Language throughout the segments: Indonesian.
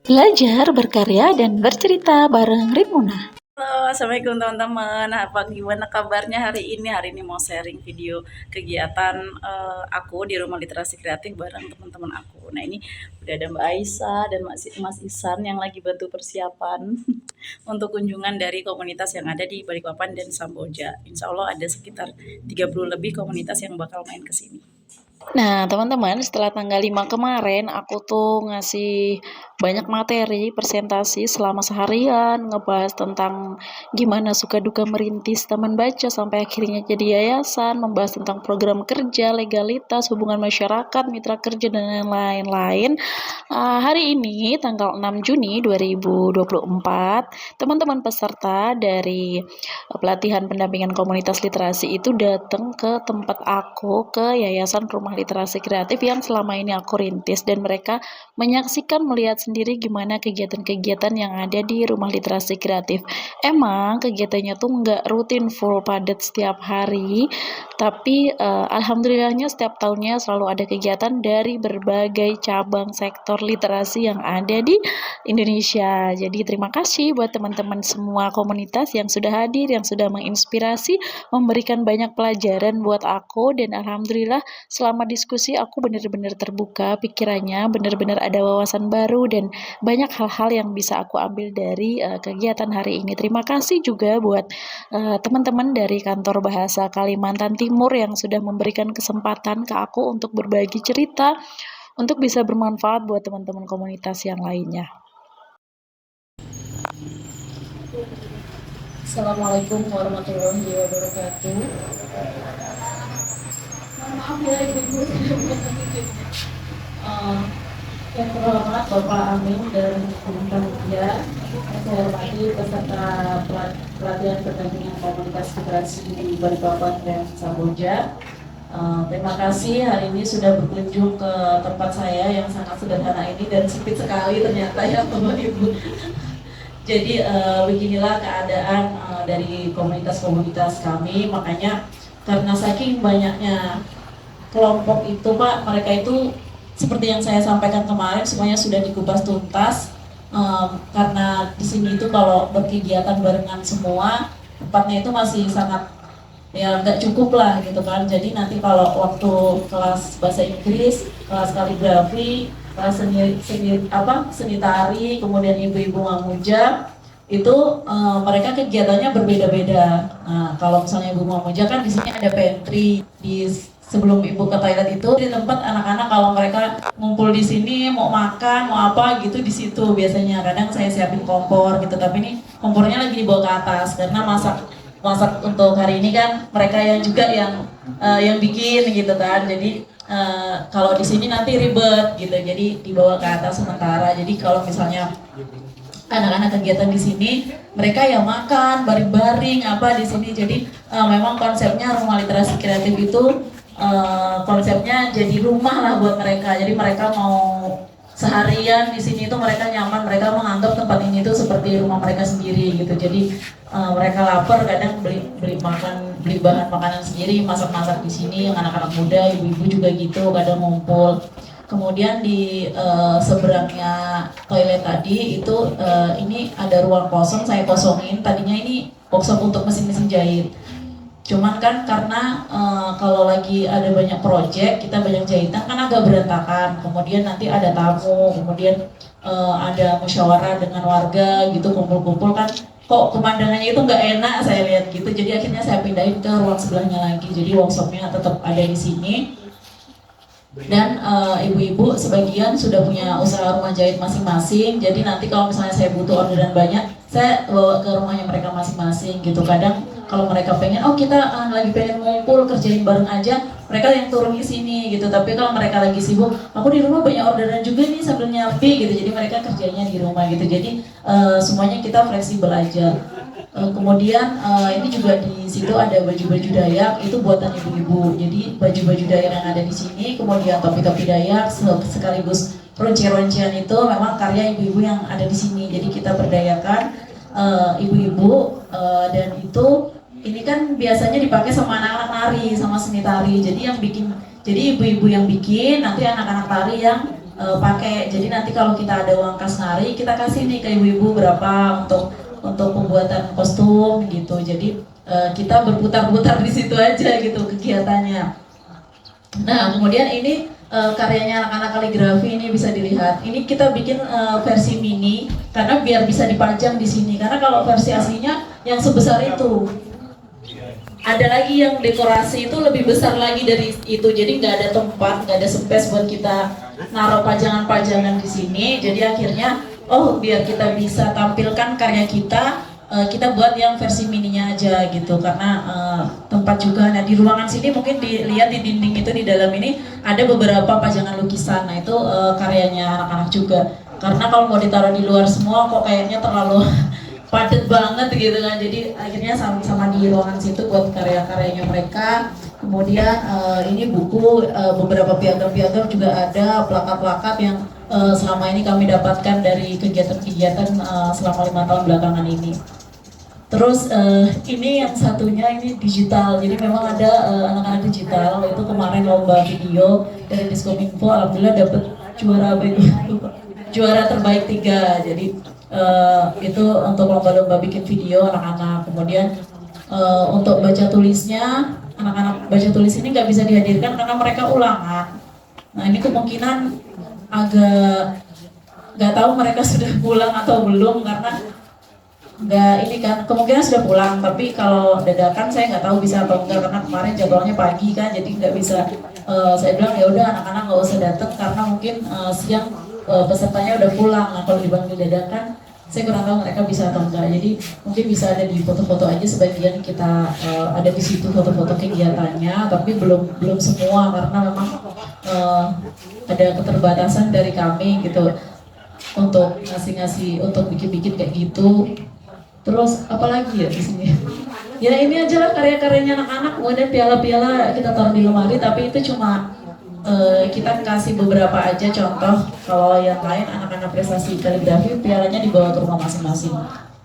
Belajar, berkarya, dan bercerita bareng Rimuna. Halo, assalamualaikum teman-teman. Gimana kabarnya hari ini? Hari ini mau sharing video kegiatan aku di Rumah Literasi Kreatif bareng teman-teman aku. Nah ini udah ada Mbak Aisyah dan Mas Isan yang lagi bantu persiapan untuk kunjungan dari komunitas yang ada di Balikpapan dan Samboja. Insya Allah ada sekitar 30 lebih komunitas yang bakal main ke sini. Nah, teman-teman, setelah tanggal 5 kemarin, aku tuh ngasih banyak materi presentasi selama seharian, ngebahas tentang gimana suka duka merintis taman baca sampai akhirnya jadi yayasan, membahas tentang program kerja, legalitas, hubungan masyarakat, mitra kerja, dan lain-lain. Hari ini, tanggal 6 Juni 2024, teman-teman peserta dari pelatihan pendampingan komunitas literasi itu datang ke tempat aku, ke Yayasan Rumah Literasi Kreatif yang selama ini aku rintis, dan mereka menyaksikan, melihat sendiri gimana kegiatan-kegiatan yang ada di Rumah Literasi Kreatif. Emang kegiatannya tuh nggak rutin full padat setiap hari, tapi alhamdulillahnya setiap tahunnya selalu ada kegiatan dari berbagai cabang sektor literasi yang ada di Indonesia. Jadi terima kasih buat teman-teman semua komunitas yang sudah hadir, yang sudah menginspirasi, memberikan banyak pelajaran buat aku, dan alhamdulillah selama diskusi aku benar-benar terbuka pikirannya, benar-benar ada wawasan baru dan banyak hal-hal yang bisa aku ambil dari kegiatan hari ini. Terima kasih juga buat teman-teman dari Kantor Bahasa Kalimantan Timur yang sudah memberikan kesempatan ke aku untuk berbagi cerita, untuk bisa bermanfaat buat teman-teman komunitas yang lainnya. Assalamualaikum warahmatullahi wabarakatuh. Maaf ya ibu. Yang terhormat Bapak Amin dan Kementerian Muda, saya hormati peserta pelatihan pendampingan komunitas literasi di Balikpapan dan Samboja. Terima kasih hari ini sudah berkunjung ke tempat saya yang sangat sederhana ini dan sempit sekali ternyata ya Bapak Ibu. Jadi beginilah keadaan dari komunitas-komunitas kami, makanya karena saking banyaknya kelompok itu Pak, mereka itu seperti yang saya sampaikan kemarin semuanya sudah dikupas tuntas, karena di sini itu kalau berkegiatan barengan semua, tempatnya itu masih sangat ya nggak cukup lah gitu kan. Jadi nanti kalau waktu kelas bahasa Inggris, kelas kaligrafi, kelas seni tari, kemudian ibu-ibu ngamuja itu mereka kegiatannya berbeda-beda. Nah, kalau misalnya ibu ngamuja kan di sini ada pantry di sebelum ibu ke toilet itu di tempat anak-anak kalau mereka ngumpul di sini mau makan mau apa gitu di situ biasanya kadang saya siapin kompor gitu, tapi ini kompornya lagi dibawa ke atas karena masak untuk hari ini kan mereka yang juga yang bikin gitu kan. Jadi kalau di sini nanti ribet gitu, jadi dibawa ke atas sementara. Jadi kalau misalnya anak-anak kegiatan di sini mereka ya makan baring-baring apa di sini. Jadi memang konsepnya Rumah Literasi Kreatif itu konsepnya jadi rumah lah buat mereka. Jadi mereka mau seharian di sini tuh mereka nyaman, mereka menganggap tempat ini tuh seperti rumah mereka sendiri gitu. Jadi mereka lapar kadang beli bahan makanan sendiri, masak-masak di sini. Yang anak-anak muda, ibu-ibu juga gitu kadang ngumpul. Kemudian di seberangnya toilet tadi itu ini ada ruang kosong, saya kosongin. Tadinya ini workshop untuk mesin-mesin jahit. Cuman kan karena kalau lagi ada banyak project, kita banyak jahitan kan agak berantakan. Kemudian nanti ada tamu, kemudian ada musyawarah dengan warga gitu, kumpul-kumpul kan kok pemandangannya itu nggak enak saya lihat gitu. Jadi akhirnya saya pindahin ke ruang sebelahnya lagi. Jadi workshopnya tetap ada di sini. Dan ibu-ibu sebagian sudah punya usaha rumah jahit masing-masing. Jadi nanti kalau misalnya saya butuh orderan banyak, saya bawa ke rumahnya mereka masing-masing gitu. Kadang kalau mereka pengen, oh kita lagi pengen ngumpul kerjain bareng aja, mereka yang turun ke sini gitu. Tapi kalau mereka lagi sibuk, aku di rumah banyak orderan juga nih sambil nyapi gitu. Jadi mereka kerjanya di rumah gitu. Jadi semuanya kita fleksibel aja. Kemudian ini juga di situ ada baju-baju Dayak itu buatan ibu-ibu. Jadi baju-baju Dayak yang ada di sini, kemudian topi-topi Dayak sekaligus ronce-roncean itu memang karya ibu-ibu yang ada di sini. Jadi kita berdayakan ibu-ibu dan itu ini kan biasanya dipakai sama anak-anak nari, sama seni tari. Jadi yang bikin, jadi ibu-ibu yang bikin, nanti anak-anak tari yang pakai. Jadi nanti kalau kita ada uang kas nari, kita kasih nih ke ibu-ibu berapa untuk pembuatan kostum gitu. Jadi kita berputar-putar di situ aja gitu kegiatannya. Nah, kemudian ini karyanya anak-anak kaligrafi ini bisa dilihat. Ini kita bikin versi mini karena biar bisa dipajang di sini. Karena kalau versi aslinya yang sebesar itu. Ada lagi yang dekorasi itu lebih besar lagi dari itu. Jadi nggak ada tempat, nggak ada space buat kita naruh pajangan-pajangan di sini. Jadi akhirnya, biar kita bisa tampilkan karya kita buat yang versi mininya aja gitu, karena tempat juga. Nah, di ruangan sini mungkin dilihat di dinding itu di dalam ini ada beberapa pajangan lukisan. Nah, itu karyanya anak-anak juga, karena kalau mau ditaruh di luar semua kok kayaknya terlalu padat banget gitu kan. Jadi akhirnya sama-sama di ruangan situ buat karya-karyanya mereka. Kemudian ini buku, beberapa piagam-piagam juga ada, plakat-plakat yang selama ini kami dapatkan dari kegiatan-kegiatan selama 5 tahun belakangan ini. Terus ini yang satunya ini digital. Jadi memang ada anak-anak digital. Itu kemarin lomba video dari Diskominfo, alhamdulillah dapat juara terbaik 3. Jadi itu untuk lomba-lomba bikin video anak-anak. Kemudian untuk baca tulisnya, anak-anak baca tulis ini nggak bisa dihadirkan karena mereka ulangan. Nah, ini kemungkinan agak nggak tahu mereka sudah pulang atau belum, karena nggak ini kan kemungkinan sudah pulang, tapi kalau dadakan saya nggak tahu bisa atau enggak, karena kemarin jadwalnya pagi kan, jadi nggak bisa. Saya bilang ya udah anak-anak nggak usah datang karena mungkin siang pesertanya udah pulang. Nah, kalau dipanggil dadakan saya kurang tahu mereka bisa atau enggak, jadi mungkin bisa ada di foto-foto aja sebagian kita ada di situ foto-foto kegiatannya, tapi belum semua karena memang ada keterbatasan dari kami gitu untuk ngasih untuk bikin kayak gitu. Terus apalagi ya di sini? Ya ini aja lah karya-karyanya anak-anak. Kemudian piala-piala kita taruh di lemari, tapi itu cuma kita kasih beberapa aja contoh. Kalau yang lain anak-anak prestasi kaligrafi pialanya dibawa ke rumah masing-masing.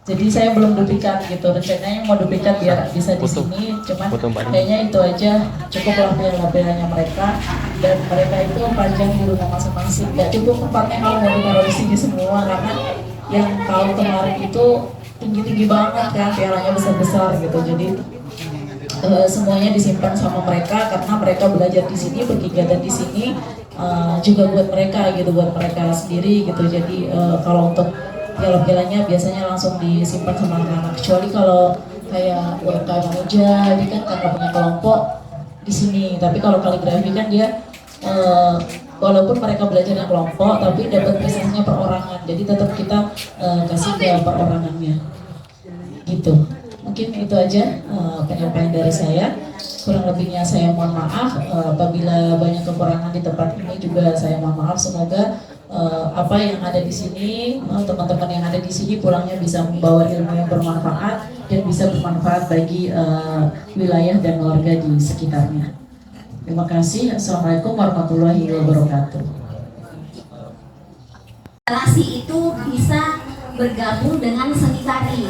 Jadi saya belum duplikat gitu. Rencananya mau duplikat biar bisa di sini. Cuman kayaknya itu aja cukup lah piala-pialanya mereka, dan mereka itu panjang di rumah masing-masing. Gak cukup tempatnya kalau mau ditaruh di sini semua, karena yang tahun kemarin itu tinggi-tinggi banget kan, pialanya besar-besar gitu. Jadi semuanya disimpan sama mereka karena mereka belajar di sini, berkegiatan di sini juga buat mereka gitu, buat mereka sendiri gitu. Jadi kalau untuk piala-pialanya biasanya langsung disimpan sama anak-anak, kecuali kalau kayak UMKM Muja ini kan karena punya kelompok di sini. Tapi kalau kaligrafi kan dia walaupun mereka belajarnya kelompok tapi dapat prestasinya perorangan, jadi tetap kita kasih ke perorangannya gitu. Mungkin itu aja penyampaian dari saya. Kurang lebihnya saya mohon maaf. Apabila banyak kekurangan di tempat ini juga saya mohon maaf. Semoga apa yang ada di sini, teman-teman yang ada di sini pulangnya bisa membawa ilmu yang bermanfaat dan bisa bermanfaat bagi wilayah dan warga di sekitarnya. Terima kasih. Assalamualaikum warahmatullahi wabarakatuh. Relasi itu bisa bergabung dengan seni tari.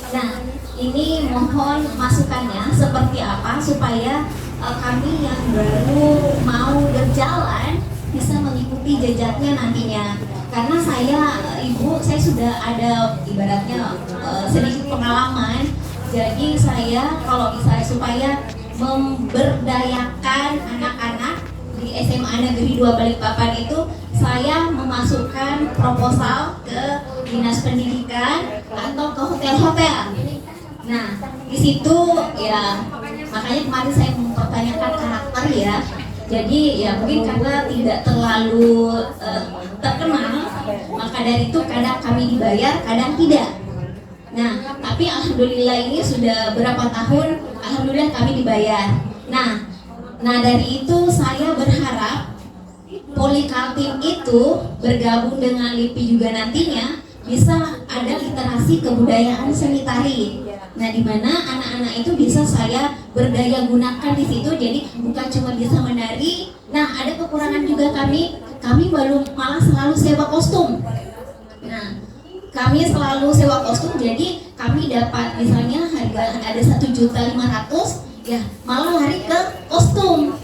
Nah, ini mohon masukannya seperti apa supaya kami yang baru mau berjalan bisa mengikuti jejaknya nantinya. Karena saya sudah ada ibaratnya sedikit pengalaman. Jadi saya kalau misalnya supaya memberdayakan anak-anak di SMA Negeri 2 Balikpapan itu, saya memasukkan proposal ke Dinas Pendidikan atau ke hotel-hotel. Nah, di situ ya makanya kemarin saya mempertanyakan karakter ya. Jadi ya mungkin karena tidak terlalu terkenal, maka dari itu kadang kami dibayar, kadang tidak. Nah, tapi alhamdulillah ini sudah berapa tahun, alhamdulillah kami dibayar. Nah dari itu saya berharap Polikaltim itu bergabung dengan LIPI juga nantinya bisa ada literasi kebudayaan seni tari. Nah, di mana anak-anak itu bisa saya berdaya gunakan di situ. Jadi bukan cuma bisa menari. Nah, ada kekurangan juga kami malah selalu sewa kostum. Nah, kami selalu sewa kostum. Jadi kami dapat misalnya harga ada 1.500.000, ya malah lari ke kostum.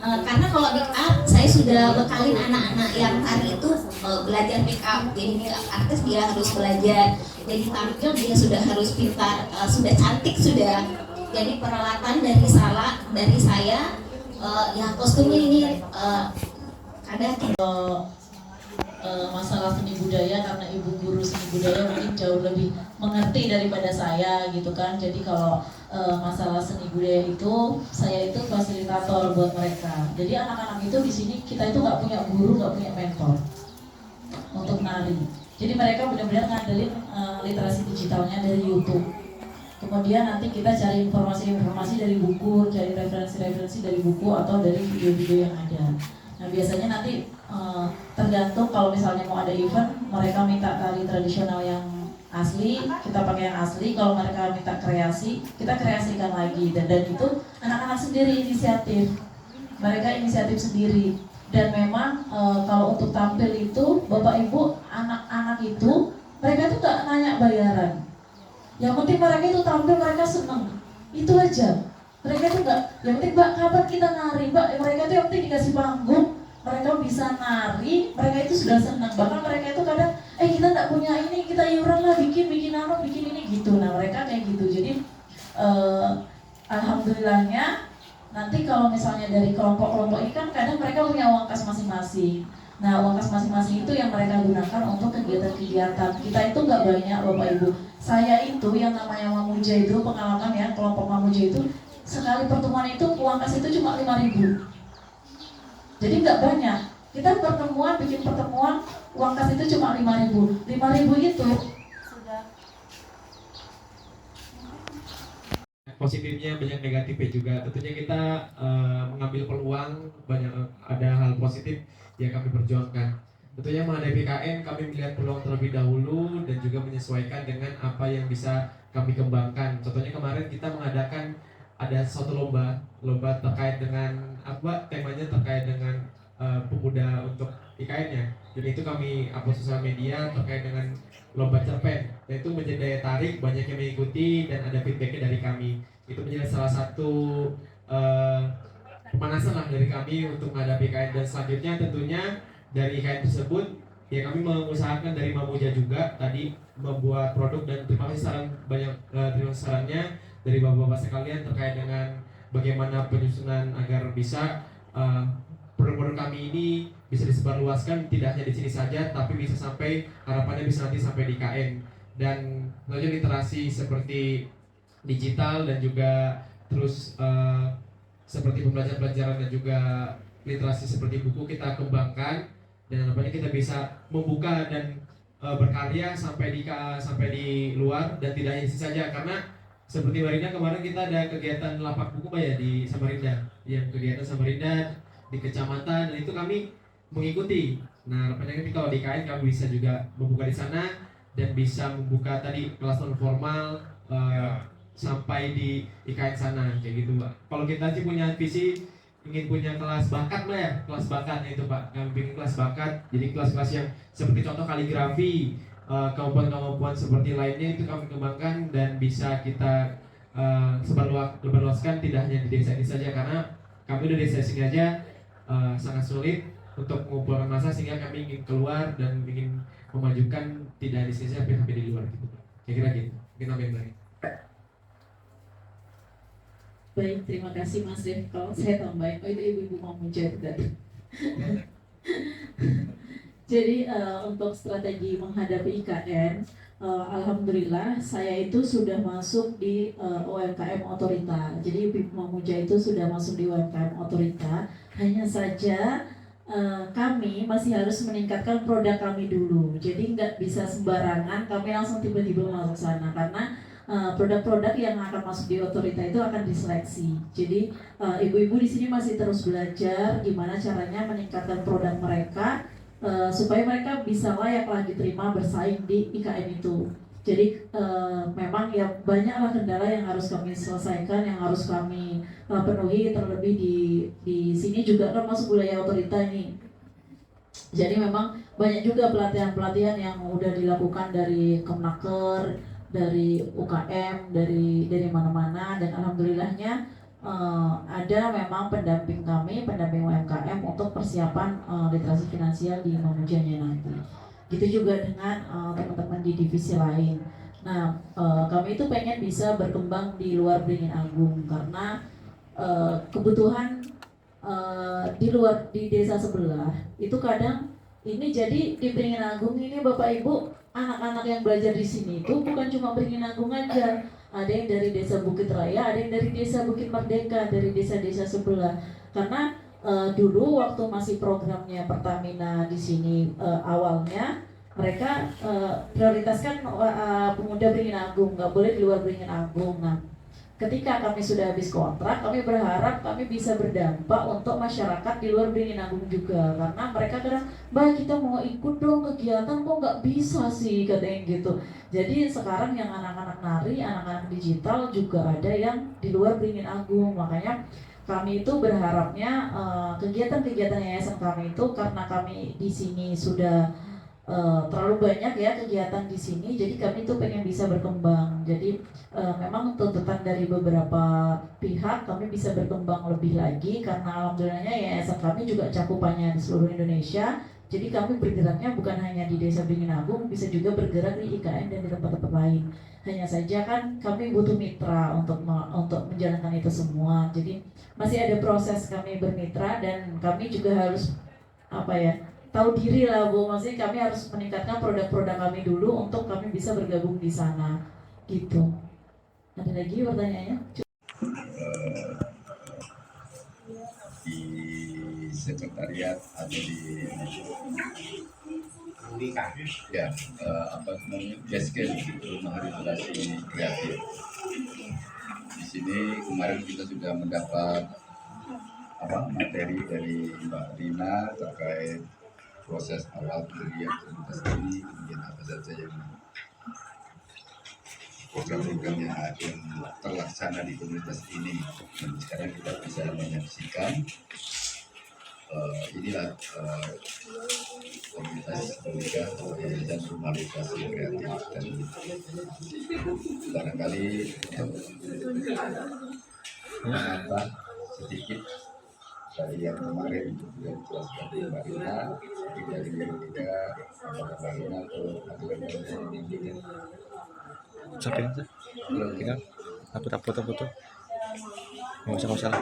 Karena kalau pick up saya sudah bekalin anak-anak yang tari itu belajar pick up. Jadi pick up artis dia harus belajar, jadi tampil dia sudah harus pintar, sudah cantik sudah. Jadi peralatan dari saya ya kostumnya ini kadang masalah seni budaya, karena ibu guru seni budaya mungkin jauh lebih mengerti daripada saya gitu kan. Jadi kalau masalah seni budaya itu saya itu fasilitator buat mereka. Jadi anak-anak itu di sini kita itu nggak punya guru, nggak punya mentor untuk nari. Jadi mereka benar-benar ngandelin literasi digitalnya dari YouTube. Kemudian nanti kita cari informasi-informasi dari buku, cari referensi-referensi dari buku atau dari video-video yang ada. Nah biasanya nanti tergantung, kalau misalnya mau ada event, mereka minta tari tradisional yang asli, kita pakai yang asli. Kalau mereka minta kreasi, kita kreasikan lagi. Dan itu anak-anak sendiri inisiatif, mereka inisiatif sendiri. Dan memang kalau untuk tampil itu, bapak ibu, anak-anak itu, mereka tuh gak nanya bayaran. Yang penting mereka itu tampil, mereka seneng, itu aja. Mereka tuh gak, yang penting mbak kapan kita nari, mbak, mereka tuh yang penting dikasih panggung, mereka bisa nari, mereka itu sudah senang. Bahkan mereka itu kadang, kita nggak punya ini, kita iuran lah, bikin ini gitu. Nah mereka kayak gitu. Jadi alhamdulillahnya nanti kalau misalnya dari kelompok-kelompok ini kan kadang mereka punya uang kas masing-masing. Nah uang kas masing-masing itu yang mereka gunakan untuk kegiatan-kegiatan. Kita itu nggak banyak bapak ibu. Saya itu yang namanya Mamuja itu, pengalaman ya, kelompok Mamuja itu sekali pertemuan itu uang kas itu cuma 5.000. Jadi nggak banyak. Kita bikin pertemuan, uang kas itu cuma 5.000. 5.000 itu sudah. Positifnya banyak, negatifnya juga. Tentunya kita mengambil peluang, banyak ada hal positif yang kami perjuangkan. Tentunya menghadapi KN, kami melihat peluang terlebih dahulu dan juga menyesuaikan dengan apa yang bisa kami kembangkan. Contohnya kemarin kita mengadakan ada suatu lomba terkait dengan apa, temanya terkait dengan pemuda untuk IKN-nya. Jadi itu kami upload sosial media terkait dengan lomba cerpen. Dan itu menjadi daya tarik, banyak yang mengikuti dan ada feedbacknya dari kami. Itu menjadi salah satu pemanasan lah dari kami untuk menghadapi IKN. Dan selanjutnya tentunya dari IKN tersebut ya kami mengusahakan dari Mamuja juga tadi membuat produk, dan terima kasih terima kasih sarannya dari bapak-bapak sekalian terkait dengan bagaimana penyusunan agar bisa produk-produk kami ini bisa disebarluaskan, tidak hanya di sini saja tapi bisa sampai, harapannya bisa nanti sampai di KN. Dan tentunya literasi seperti digital dan juga terus seperti pembelajaran-pembelajaran dan juga literasi seperti buku kita kembangkan, dan harapannya kita bisa membuka dan berkarya sampai di luar dan tidak hanya di sini saja. Karena seperti Samarinda kemarin kita ada kegiatan lapak buku ya di Samarinda, yang kegiatan Samarinda di kecamatan, dan itu kami mengikuti. Nah harapannya kalau di KN kami bisa juga membuka di sana dan bisa membuka tadi kelas non formal sampai di IKN sana kayak gitu Pak. Kalau kita sih punya visi ingin punya kelas bakat Mbak ya, kelas bakat itu Pak. Kami bikin kelas bakat, jadi kelas-kelas yang seperti contoh kaligrafi, kemampuan-kemampuan seperti lainnya itu kami kembangkan dan bisa kita sebarluaskan tidak hanya di desa ini saja, karena kami udah desa sini aja sangat sulit untuk mengumpulkan massa, sehingga kami ingin keluar dan ingin memajukan tidak di sini saja tapi di luar gitu. Kira-kira gitu. Mungkin nambahin lagi. Baik, terima kasih Mas Dev. Kalau saya tambahin, itu ibu-ibu Mamuja tadi. Jadi untuk strategi menghadapi IKN, alhamdulillah saya itu sudah masuk di UMKM Otorita. Jadi ibu Mamuja itu sudah masuk di UMKM Otorita. Hanya saja kami masih harus meningkatkan produk kami dulu. Jadi nggak bisa sembarangan kami langsung tiba-tiba masuk sana, karena produk-produk yang akan masuk di Otorita itu akan diseleksi. Jadi ibu-ibu di sini masih terus belajar gimana caranya meningkatkan produk mereka supaya mereka bisa layaklah diterima bersaing di IKN itu. Jadi memang ya banyaklah kendala yang harus kami selesaikan, yang harus kami penuhi, terlebih di sini juga kan masuk wilayah Otorita ini. Jadi memang banyak juga pelatihan-pelatihan yang udah dilakukan dari Kemnaker, dari UKM, dari mana-mana, dan alhamdulillahnya ada memang pendamping kami, pendamping UMKM untuk persiapan literasi finansial di Mamujanya nanti. Gitu juga dengan teman-teman di divisi lain. Nah, kami itu pengen bisa berkembang di luar Beringin Agung karena kebutuhan di desa sebelah itu kadang ini jadi di Beringin Agung ini Bapak Ibu anak-anak yang belajar di sini itu bukan cuma Beringin Agung aja, ada yang dari desa Bukit Raya, ada yang dari desa Bukit Merdeka, dari desa-desa sebelah. Karena dulu waktu masih programnya Pertamina di sini awalnya mereka prioritaskan pemuda Beringin Agung, nggak boleh di luar Beringin Agung. Nah, ketika kami sudah habis kontrak, kami berharap kami bisa berdampak untuk masyarakat di luar Beringin Agung juga. Karena mereka kadang, Mbak kita mau ikut dong kegiatan, kok nggak bisa sih, katanya gitu. Jadi sekarang yang anak-anak nari, anak-anak digital juga ada yang di luar Beringin Agung. Makanya kami itu berharapnya kegiatan-kegiatan yayasan kami itu karena kami di sini sudah terlalu banyak ya kegiatan di sini, jadi kami tuh pengen bisa berkembang. Jadi memang tuntutan dari beberapa pihak kami bisa berkembang lebih lagi karena alhamdulillahnya yayasan kami juga cakupannya di seluruh Indonesia. Jadi kami bergeraknya bukan hanya di Desa Beringin Agung, bisa juga bergerak di IKN dan di tempat-tempat lain. Hanya saja kan kami butuh mitra untuk menjalankan itu semua. Jadi masih ada proses kami bermitra dan kami juga harus apa ya, tahu diri lah Bu, maksudnya kami harus meningkatkan produk-produk kami dulu untuk kami bisa bergabung di sana gitu. Ada lagi pertanyaannya? Di sekretariat atau di ya apa namanya basecamp rumah literasi kreatif. Di sini kemarin kita sudah mendapat materi dari Mbak Rina terkait proses awal pendirian komunitas ini, kemudian apa saja yang program-program yang terlaksana di komunitas ini. Dan sekarang kita bisa menyaksikan inilah komunitas Liga dan rumah literasi kreatif, dan barangkali menambah sedikit dari yang kemarin sudah dijelaskan di Mbak Rina, dari Liga Mbak Rina atau Saking aja, tinggal upload foto-foto, nggak usah.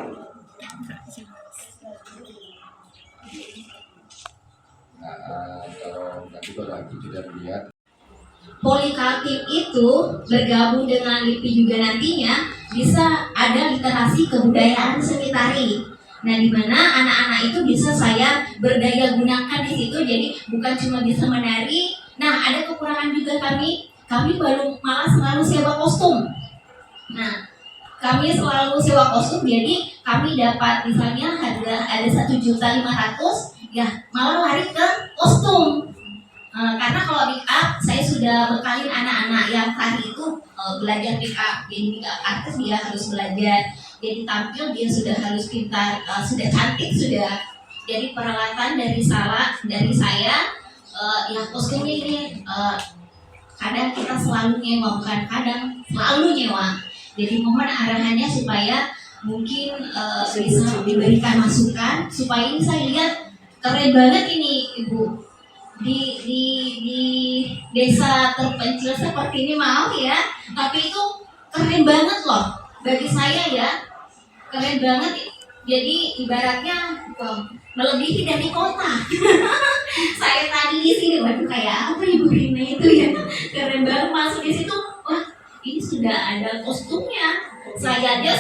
kalau aku tidak melihat Polikaltim itu bergabung dengan LIPI juga nantinya bisa ada literasi kebudayaan seni tari. Nah, di mana anak-anak itu bisa saya berdaya gunakan di situ. Jadi bukan cuma bisa menari. Nah, ada kekurangan juga kami malah selalu sewa kostum. Nah, kami selalu sewa kostum, jadi kami dapat misalnya harga ada 1.500.000, ya malah lari ke kostum. Karena kalau pick up saya sudah bekalin anak-anak yang tadi itu belajar pick up. Jadi pick up artis dia harus belajar, jadi tampil dia sudah harus pintar, sudah cantik sudah. Jadi peralatan dari saya ya kostumnya ini kadang kita selalu nyewa, bukan kadang selalu nyewa. Jadi mohon arahannya supaya mungkin bisa diberikan masukan supaya ini saya lihat keren banget ini Ibu. Di desa terpencil seperti ini, maaf ya, tapi itu keren banget loh bagi saya ya, keren banget. Jadi ibaratnya melebihi dari kota. Saya tadi di sini, waduh kayak apa Ibu Rina itu ya, keren banget masuk di situ. Wah, ini sudah ada kostumnya. Saya aja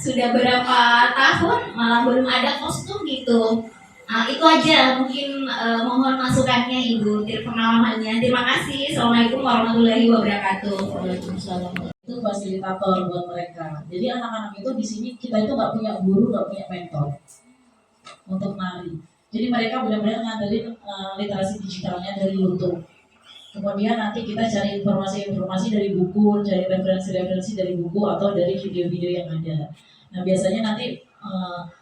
sudah berapa tahun malah belum ada kostum gitu. Nah, itu aja mungkin mohon masukannya Ibu, pengalamannya. Terima kasih. Assalamualaikum warahmatullahi wabarakatuh. Waalaikumsalam. Itu fasilitator buat mereka. Jadi anak-anak itu di sini kita itu nggak punya guru, nggak punya mentor untuk nari. Jadi mereka benar-benar ngandelin literasi digitalnya dari YouTube. Kemudian nanti kita cari informasi-informasi dari buku, cari referensi-referensi dari buku atau dari video-video yang ada. Nah biasanya nanti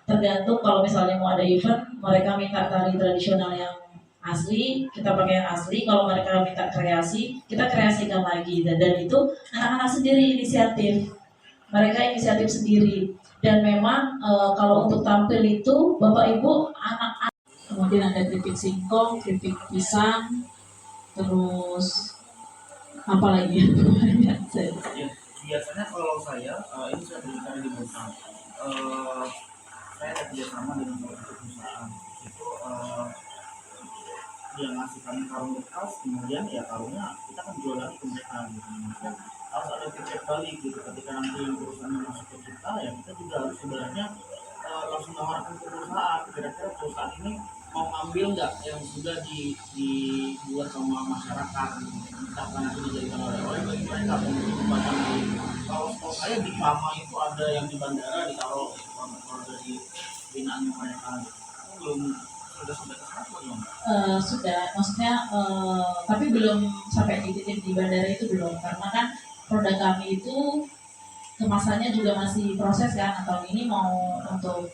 tergantung kalau misalnya mau ada event, mereka minta tari tradisional yang asli, kita pakai yang asli. Kalau mereka minta kreasi, kita kreasikan lagi. Dan itu anak-anak sendiri inisiatif, mereka inisiatif sendiri. Dan memang kalau untuk tampil itu Bapak Ibu anak-anak, kemudian ada keripik singkong, keripik pisang, terus apa lagi? Ya, biasanya kalau saya ini saya berbicara di Bintang, saya ada kerjasama dengan salah satu perusahaan itu dia ngasih kami karung bekas, kemudian ya karungnya kita kan jual lagi ke mereka gitu. Maksudnya harus ada feedback balik gitu ketika nanti yang perusahaan masuk ke kita, ya kita juga harus sebenarnya langsung menawarkan ke perusahaan, kira-kira perusahaan ini mau ngambil nggak yang sudah dibuat sama masyarakat gitu. Entah nanti dijadikan oleh-oleh bagi mereka atau mungkin dipajang di, kalau saya di Pama itu ada yang di bandara ditaruh kalau dari binaannya mereka gitu. Belum sudah sampai ke sana belum? Sudah, maksudnya tapi belum sampai di titik di bandara itu belum, karena kan produk kami itu kemasannya juga masih proses kan. Tahun ini mau untuk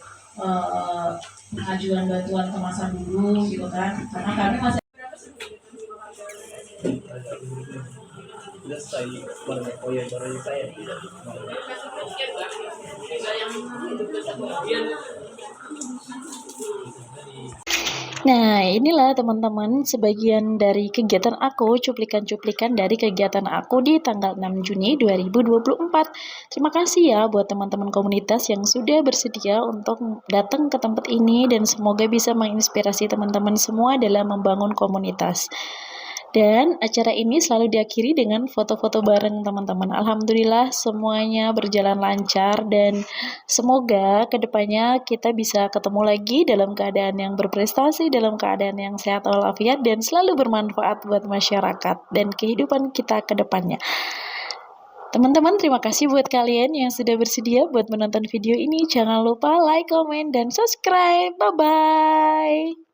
pengajuan bantuan kemasan dulu gitu kan, karena kami masih Nah, inilah teman-teman sebagian dari kegiatan aku, cuplikan-cuplikan dari kegiatan aku di tanggal 6 Juni 2024. Terima kasih ya buat teman-teman komunitas yang sudah bersedia untuk datang ke tempat ini dan semoga bisa menginspirasi teman-teman semua dalam membangun komunitas. Dan acara ini selalu diakhiri dengan foto-foto bareng teman-teman. Alhamdulillah semuanya berjalan lancar dan semoga kedepannya kita bisa ketemu lagi dalam keadaan yang berprestasi, dalam keadaan yang sehat walafiat dan selalu bermanfaat buat masyarakat dan kehidupan kita ke depannya. Teman-teman, terima kasih buat kalian yang sudah bersedia buat menonton video ini. Jangan lupa like, comment, dan subscribe. Bye-bye.